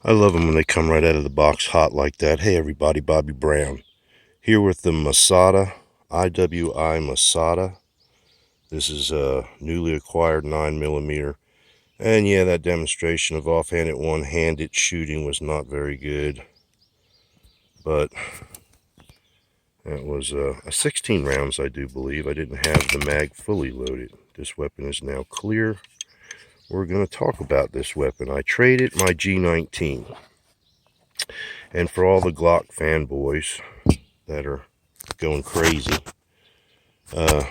I love them when they come right out of the box hot like that. Hey everybody, Bobby Brown here with the Masada, IWI Masada. This is a newly acquired 9mm. And yeah, that demonstration of offhanded one-handed shooting was not very good. But that was a 16 rounds, I do believe. I didn't have the mag fully loaded. This weapon is now clear. We're going to talk about this weapon. I traded my G19. And for all the Glock fanboys that are going crazy, the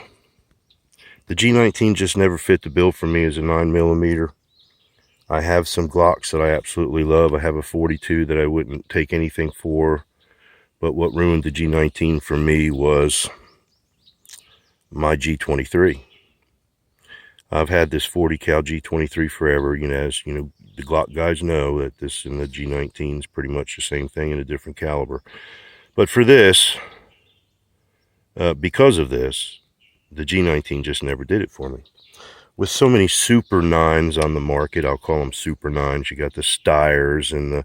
G19 just never fit the bill for me as a 9mm. I have some Glocks that I absolutely love. I have a 42 that I wouldn't take anything for, but what ruined the G19 for me was my G23. I've had this 40 cal G23 forever. As the Glock guys know that this and the G19 is pretty much the same thing in a different caliber. But for this, because of this, the G19 just never did it for me. With so many Super 9s on the market, I'll call them Super 9s. You got the Styrs and the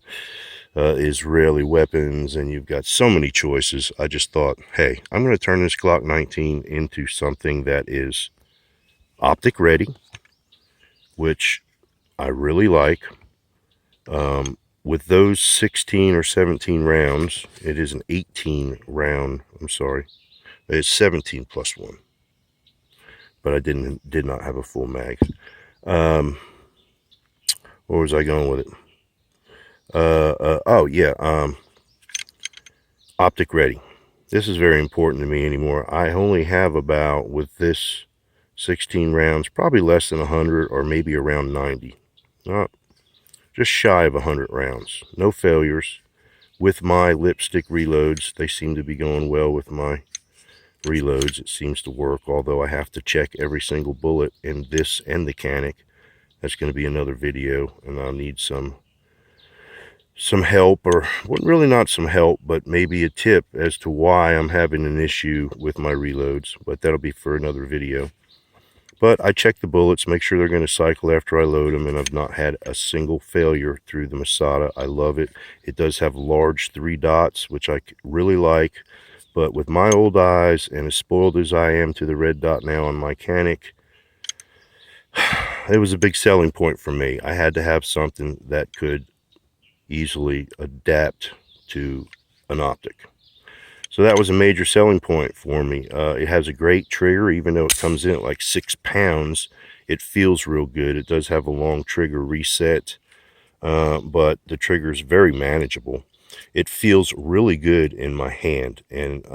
Israeli weapons, and you've got so many choices. I just thought, hey, I'm going to turn this Glock 19 into something that is optic ready, which I really like. With those 16 or 17 rounds, it is an 18 round, it's 17 plus 1. But I did not have a full mag. Where was I going with it? Optic ready. This is very important to me anymore. I only have about, with this 16 rounds, probably less than 100 or maybe around 90. Just shy of 100 rounds. No failures. With my lipstick reloads, they seem to be going well with my reloads. It seems to work, although I have to check every single bullet in this and the Canic. That's going to be another video, and I'll need some help, or well, really not some help, but maybe a tip as to why I'm having an issue with my reloads, but that'll be for another video. But I check the bullets, make sure they're going to cycle after I load them, and I've not had a single failure through the Masada. I love it. It does have large 3 dots, which I really like, but with my old eyes, and as spoiled as I am to the red dot now on my Canic, it was a big selling point for me. I had to have something that could easily adapt to an optic. So that was a major selling point for me. It has a great trigger, even though it comes in at like 6 pounds. It feels real good. It does have a long trigger reset, but the trigger is very manageable. It feels really good in my hand, and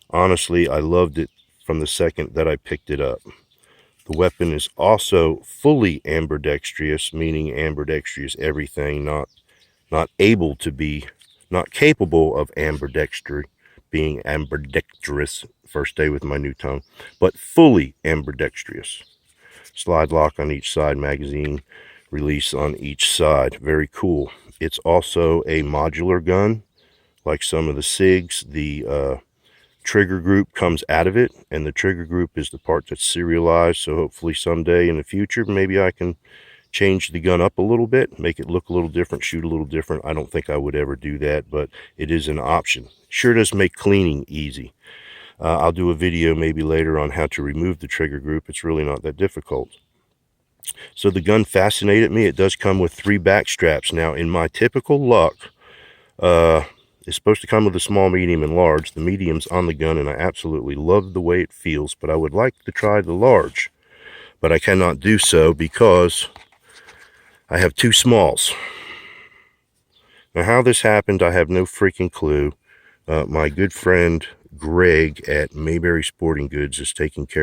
honestly, I loved it from the second that I picked it up. The weapon is also fully ambidextrous, meaning ambidextrous everything, not capable of ambidextrous, being ambidextrous, first day with my new tongue, but fully ambidextrous. Slide lock on each side, magazine release on each side. Very cool. It's also a modular gun, like some of the SIGs. The trigger group comes out of it, and the trigger group is the part that's serialized, so hopefully someday in the future, maybe I can change the gun up a little bit, make it look a little different, shoot a little different. I don't think I would ever do that, but it is an option. Sure does make cleaning easy. I'll do a video maybe later on how to remove the trigger group. It's really not that difficult. So the gun fascinated me. It does come with 3 back straps. Now, in my typical luck, it's supposed to come with a small, medium, and large. The medium's on the gun, and I absolutely love the way it feels, but I would like to try the large. But I cannot do so because I have 2 smalls. Now, how this happened, I have no freaking clue. My good friend Greg at Mayberry Sporting Goods is taking care